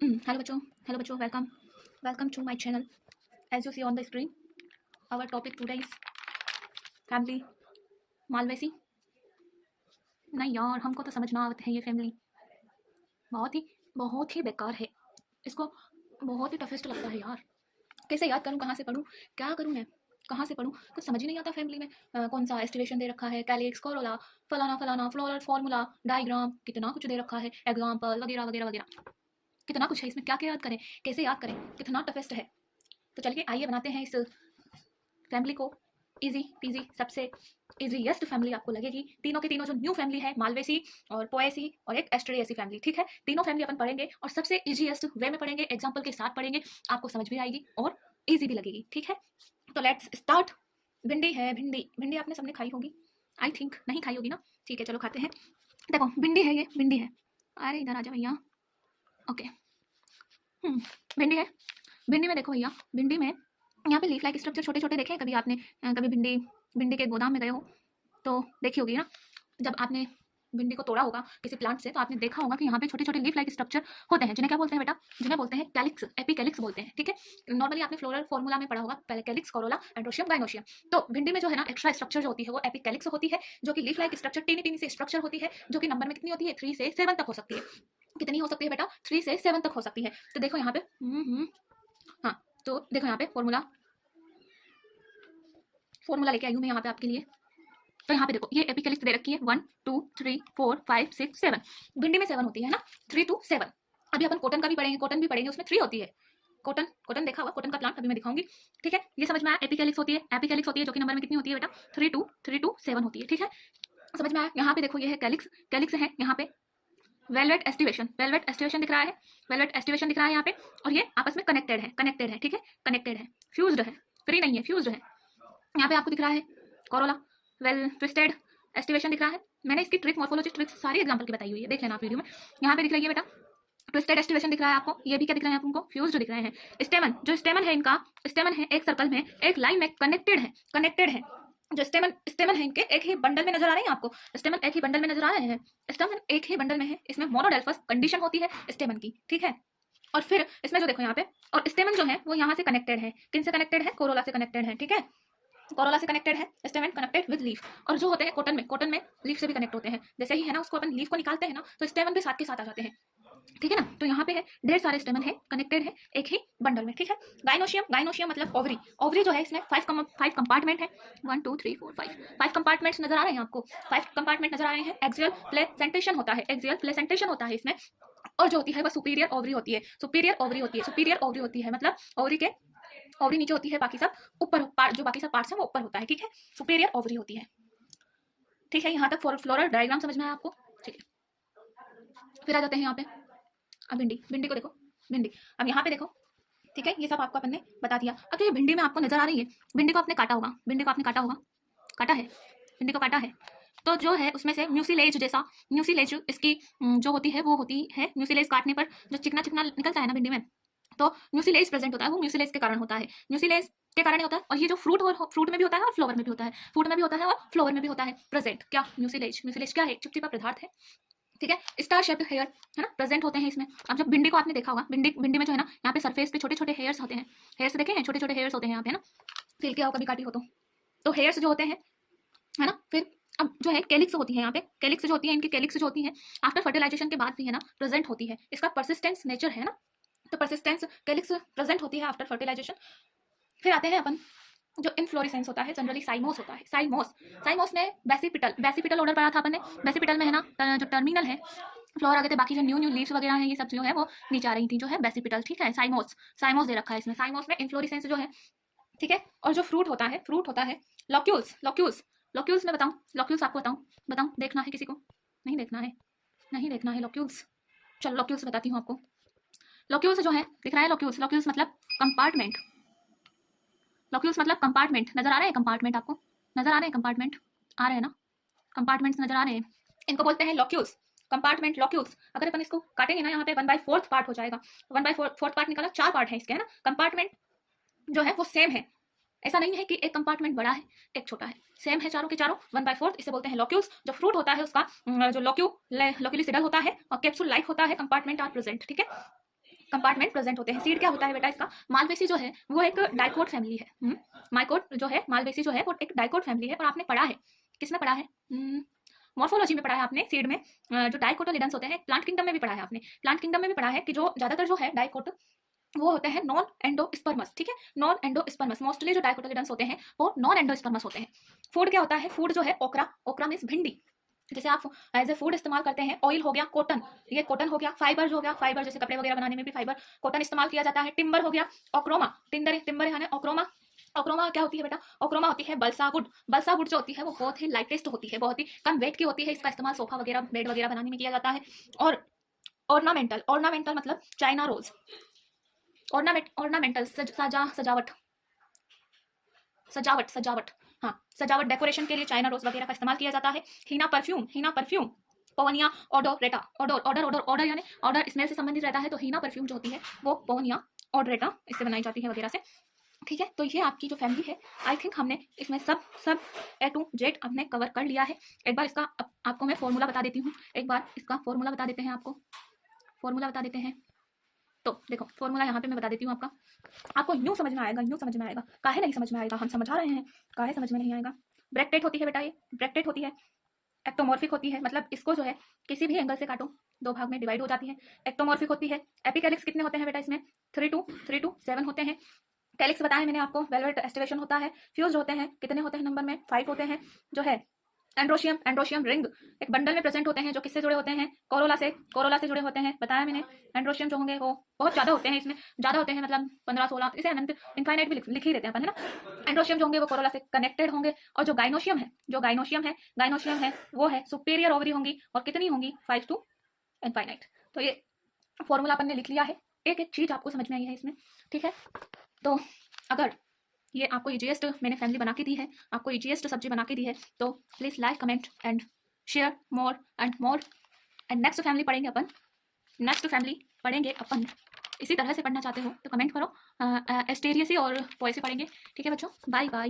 Hello बच्चों, welcome to my channel. As you see on the screen, our topic today is family Malvaceae. नहीं यार, हमको तो समझ ना आते हैं ये फैमिली, बहुत ही बेकार है। इसको बहुत ही टफेस्ट लगता है यार। कैसे याद करूँ, कहाँ से पढ़ूँ, क्या करूँ मैं, कहाँ से पढ़ूँ, कुछ समझ ही नहीं आता फैमिली में। कौन सा एस्टिमेशन दे रखा है, कैलिक्स, कोरोला, फलाना फलाना, फ्लोरल फार्मूला, डायग्राम, कितना कुछ दे रखा है, एग्जाम्पल वगैरह वगैरह वगैरह, कितना कुछ है इसमें। क्या क्या याद करें, कैसे याद करें, कितना टफेस्ट है। तो चलिए आइए बनाते हैं इस फैमिली को इजी पीजी, सबसे इजीएस्ट फैमिली आपको लगेगी। तीनों के तीनों जो न्यू फैमिली है, मालवेसी और पोएसी और एक एस्ट्रेएसी फैमिली, ठीक है। तीनों फैमिली अपन पढ़ेंगे और सबसे इजीएस्ट वे में पढ़ेंगे, एग्जाम्पल के साथ पढ़ेंगे, आपको समझ भी आएगी और इजी भी लगेगी, ठीक है। तो लेट्स स्टार्ट। भिंडी है, भिंडी भिंडी आपने सबने खाई होगी, आई थिंक। नहीं खाई होगी ना, ठीक है, चलो खाते हैं। देखो भिंडी है, ये भिंडी है। अरे इधर आ जाओ भैया, ओके। भिंडी है। भिंडी में देखो भैया, भिंडी में यहाँ पे लीफ लाइक स्ट्रक्चर छोटे छोटे देखे हैं कभी आपने? कभी भिंडी के गोदाम में गए हो तो देखी होगी ना। जब आपने भिंडी को तोड़ा होगा किसी प्लांट से, तो आपने देखा होगा कि यहाँ पे छोटे छोटे लीफ लाइक स्ट्रक्चर होते हैं, जिन्हें क्या बोलते हैं बेटा? जिन्हें बोलते हैं कैलिक्स, एपिकैलिक्स बोलते हैं, ठीक है। नॉर्मली आपने फ्लोरल फॉर्मूला में पढ़ा होगा, पहले कैलिक्स, कोरोला, एंड्रोशियम, गाइनोशियम। तो भिंडी में जो है ना एक्स्ट्रा स्ट्रक्चर जो होती है वो एपिकैलिक्स होती है, जो कि leaf like structure tiny tiny से स्ट्रक्चर होती है, जो कि नंबर में कितनी होती है? 3 से 7 तक हो सकती है। कितनी हो सकती है बेटा? 3 से 7 तक हो सकती है। तो देखो यहाँ पे हाँ, तो देखो यहाँ पे फॉर्मूला लेके आई हूँ मैं यहाँ पे आपके लिए। तो यहाँ पे देखो ये एपिकैलिक्स दे रखी है 1 2 3 4 5 6 7। भिंडी में 7 होती है ना, 3 to 7। अभी अपन कॉटन का भी पढ़ेंगे, कॉटन भी पढ़ेंगे, उसमें 3 होती है। कॉटन देखा हुआ, कॉटन का प्लांट अभी मैं दिखाऊंगी, ठीक है। ये समझ में आया? एपिकैलिक्स होती है जो कि नंबर में कितनी होती है बेटा? 3 to 7 होती है, ठीक है। समझ में आया? यहाँ पे देखो ये है कैलिक्स है यहाँ पे। वेलवेट एस्टिवेशन दिख रहा है, वेलवेट एस्टिवेशन दिख रहा है यहाँ पे। और ये आपस में कनेक्टेड है, ठीक है, कनेक्टेड है, फ्यूज्ड है, फ्री नहीं है, फ्यूज्ड है। यहाँ पे आपको दिख रहा है कोरोला, वेल ट्विस्टेड एस्टिवेशन दिख रहा है। मैंने इसकी ट्रिक, मॉर्फोलॉजी ट्रिक्स सारी एग्जांपल की बताई हुई है, देख लेना आप वीडियो में। यहाँ पे दिख रही है बेटा ट्विस्टेड एस्टिवेशन दिख रहा है आपको। ये भी क्या दिख रहा है आपको? फ्यूज्ड दिख रहे हैं। स्टेमन, जो स्टेमन है इनका, स्टेमन है एक सर्कल में, एक लाइन में कनेक्टेड है। जो स्टेमन है इनके एक ही बंडल में नजर आ रहे हैं आपको। स्टेमन एक ही बंडल में नजर आ रहे हैं, स्टेमन एक ही बंडल में है। इसमें मोनोडेल्फस कंडीशन होती है स्टेमन की, ठीक है। और फिर इसमें जो देखो यहाँ पे, और स्टेमन जो है वो यहाँ से कनेक्टेड है। किन से कनेक्टेड है? कोरोला से कनेक्टेड है, ठीक है। कोरोला से कनेक्टेड है स्टेमन, कनेक्टेड विद लीफ। और जो होते हैं कॉटन में लीफ से भी कनेक्ट होते हैं। जैसे ही है ना, उसको अपन लीफ को निकालते हैं ना, तो स्टेमन भी साथ के साथ आ जाते हैं, ठीक है ना। तो यहाँ पे है ढेर सारे स्टेमन है, कनेक्टेड है एक ही बंडल में, ठीक है। गाइनोशियम मतलब ओवरी जो है, इसमें 5 कंपार्टमेंट है। 1 2 3 4 5 कंपार्टमेंट्स नजर आ रहे हैं आपको, 5 कंपार्टमेंट नजर आ रहे हैं। एक्सियल प्लेसेंटेशन होता है इसमें। और जो होती है वो सुपीरियर ओवरी होती है, मतलब ओवरी नीचे होती है, बाकी सब ऊपर, जो बाकी सब पार्ट्स हैं वो ऊपर होता है, ठीक है। सुपीरियर ओवरी होती है, ठीक है। यहाँ तक फ्लोरल डायग्राम समझ में आया आपको, ठीक है। फिर आ जाते हैं यहाँ पे, अब भिंडी को देखो, अब यहाँ पे देखो, ठीक है। ये सब आपको अपन ने बता दिया। अगर ये भिंडी में आपको नजर आ रही है, भिंडी को आपने काटा होगा, काटा है, भिंडी को काटा है, तो जो है उसमें से म्यूसिलेज इसकी जो होती है वो होती है, म्यूसिलेज काटने पर जो चिकना निकलता है ना भिंडी में, तो म्यूसिलेज प्रेजेंट होता है। वो म्यूसिलेज के कारण होता है, और ये जो फ्रूट में भी होता है और फ्लावर में भी होता है, प्रेजेंट। क्या म्यूसिलेज क्या है? चिपचिपा पदार्थ है, ठीक है। स्टार शेप्ड हेयर है ना, प्रेजेंट होते हैं इसमें। अब जब भिंडी को आपने देखा होगा, भिंडी में जो है ना, यहाँ पे सरफेस पे छोटे छोटे हेयर्स होते हैं, हेयर्स देखे हैं? छोटे छोटे हेयर्स होते हैं यहाँ पे, है ना। फील किया हो कभी, काटी हो तो हेयर्स जो होते हैं, है ना। फिर अब जो है कैलिक्स होती है, यहाँ पे कैलिक्स जो होती है, इनकी कैलिक्स जो होती है आफ्टर फर्टिलाइजेशन के बाद भी है ना प्रेजेंट होती है। इसका परसिस्टेंस नेचर है ना, तो परसिस्टेंस कैलिक्स प्रेजेंट होती है आफ्टर फर्टिलाइजेशन। फिर आते हैं अपन, जो इनफ्लोरेसेंस होता है जनरली साइमोस होता है। साइमोस में बेसिपिटल ऑर्डर पढ़ा था अपन ने। बेसिपिटल में है ना जो टर्मिनल है, फ्लोर आ गए थे, बाकी जो न्यू लीव्स वगैरह हैं ये सब जो है वो नीचे आ रही थी, जो है बेसिपिटल, ठीक है। साइमोस दे रखा है इसमें। साइमोस में इनफ्लोरेसेंस जो है, ठीक है। और जो फ्रूट होता है लॉक्यूल्स में बताऊं, लॉक्यूल्स आपको बताऊं, देखना है किसी को? नहीं देखना है लॉक्यूल्स। चलो लॉक्यूल्स बताती हूँ आपको। लॉक्यूल्स जो है दिख रहा है, लॉक्यूल्स मतलब कंपार्टमेंट, नजर आ रहे हैं? कंपार्टमेंट आपको नजर आ रहे हैं? कंपार्टमेंट आ रहे हैं ना, कंपार्टमेंट्स नजर आ रहे हैं, इनको बोलते हैं लॉक्यूल्स, कंपार्टमेंट लॉक्यूल्स। अगर अपन इसको काटेंगे ना, यहाँ पे 1/4 पार्ट हो जाएगा। 1/4 पार्ट निकाला, 4 पार्ट है इसके, है ना। कंपार्टमेंट जो है वो सेम है, ऐसा नहीं है कि एक कंपार्टमेंट बड़ा है एक छोटा है, सेम है चारों के चारों। 1/4 इसे बोलते हैं लॉक्यूल्स। जो फ्रूट होता है उसका जो लॉक्यूलिसिडल होता है और कैप्सूल लाइक होता है, कंपार्टमेंट आर प्रेजेंट, ठीक है। कंपार्टमेंट प्रेजेंट होते हैं। सीड क्या होता है बेटा इसका? मालवेसी जो है वो एक डाइकोट फैमिली है। माइकोट जो है, मालवेसी जो है वो एक डाइकोट फैमिली है। और आपने पढ़ा है, किसमें पढ़ा है? मॉर्फोलॉजी में पढ़ा है आपने, सीड में जो डाइकोटोलिडन्स होते हैं। प्लांट किंगडम में भी पढ़ा है आपने, प्लांट किंगडम में भी पढ़ा है कि जो ज्यादातर जो है डाइकोट वो होते हैं नॉन एंडोस्पर्मस। ठीक है, नॉन एंडोस्पर्मस। मोस्टली जो डाइकोटोलिडन्स होते हैं वो नॉन एंडोस्पर्मस होते हैं। फूड क्या होता है? फूड जो है ओकरा, ओकरा मीन्स भिंडी। जैसे आप एज ए फूड इस्तेमाल करते हैं। ऑयल हो गया, कॉटन, ये कॉटन हो गया। फाइबर हो गया, फाइबर जैसे कपड़े वगैरह बनाने में भी फाइबर कॉटन इस्तेमाल किया जाता है। टिम्बर हो गया, ओक्रोमा, टिम्बर टिम्बर है ओक्रोमा। ओक्रोमा क्या होती है बेटा? ओक्रोमा होती है बल्सा वुड। बल्सा वुड जो होती है वो बहुत ही लाइटेस्ट होती है, बहुत ही कम वेट की होती है। इसका इस्तेमाल सोफा वगैरह, बेड वगैरह बनाने में किया जाता है। और ऑर्नामेंटल, ऑर्नामेंटल मतलब चाइना रोज। ऑर्नामेंटल सजावट, सजावट सजावट, हाँ सजावट, डेकोरेशन के लिए चाइना रोज वगैरह का इस्तेमाल किया जाता है। हीना परफ्यूम, हीना परफ्यूम। पवनिया ओडोरेटा, ऑर्डर ऑर्डर ऑर्डर ऑर्डर यानी ऑर्डर स्मेल से संबंधित रहता है। तो हीना परफ्यूम जो होती है वो पवनिया ओडोरेटा इससे बनाई जाती है वगैरह से। ठीक है, तो ये आपकी जो फैमिली है, आई थिंक हमने इसमें सब A to Z हमने कवर कर लिया है। एक बार इसका आपको मैं फॉर्मूला बता देती हूँ। एक बार इसका फॉर्मूला बता देते हैं आपको, फॉर्मूला बता देते हैं। तो देखो फॉर्मूला यहाँ पे मैं बता देती हूँ आपको यूं समझ में आएगा, यूं समझ में आएगा। काहे नहीं समझ में आएगा? हम समझा रहे हैं, काहे समझ में नहीं आएगा? ब्रैकेट होती है बेटा, ये ब्रैकेट होती है। एक्टोमॉर्फिक होती है, मतलब इसको जो है किसी भी एंगल से काटो दो भाग में डिवाइड हो जाती है। एक्टोमॉर्फिक होती है। एपिकैलिक्स कितने होते हैं बेटा इसमें? 3 to 7 होते हैं। कैलिक्स बताया मैंने आपको, वेलवेट एस्टिवेशन होता है। फ्यूज होते हैं, कितने होते हैं नंबर में? 5 होते हैं। जो है एंड्रोशियम, एंड्रोशियम रिंग एक बंडल में प्रेजेंट होते हैं, जो किससे जुड़े होते हैं? कोरोला से, कोरोला से जुड़े होते हैं, बताया मैंने। एंड्रोशियम जो होंगे वो बहुत ज्यादा होते हैं, इसमें ज्यादा होते हैं, मतलब 15-16, इसे अनंत इनफाइनाइट भी लिख ही देते हैं अपन, है ना। एंड्रोशियम जो होंगे वो कोरोला से कनेक्टेड होंगे। और जो गाइनोशियम है, गाइनोशियम है वो है सुपीरियर ओवरी होंगी। और कितनी होंगी? 5 to इनफाइनाइट। तो ये फॉर्मूला अपन ने लिख लिया है। एक एक चीज आपको समझ में आई है इसमें, ठीक है। तो अगर ये आपको इजीएस्ट मैंने फैमिली बना के दी है, आपको इजीएस्ट सब्जी बना के दी है, तो please like, comment and share more and more. And next family पढ़ेंगे अपन, नेक्स्ट फैमिली पढ़ेंगे अपन। इसी तरह से पढ़ना चाहते हो तो कमेंट करो। एस्टेरियसी और पोएसी पढ़ेंगे। ठीक है बच्चों, बाय बाय।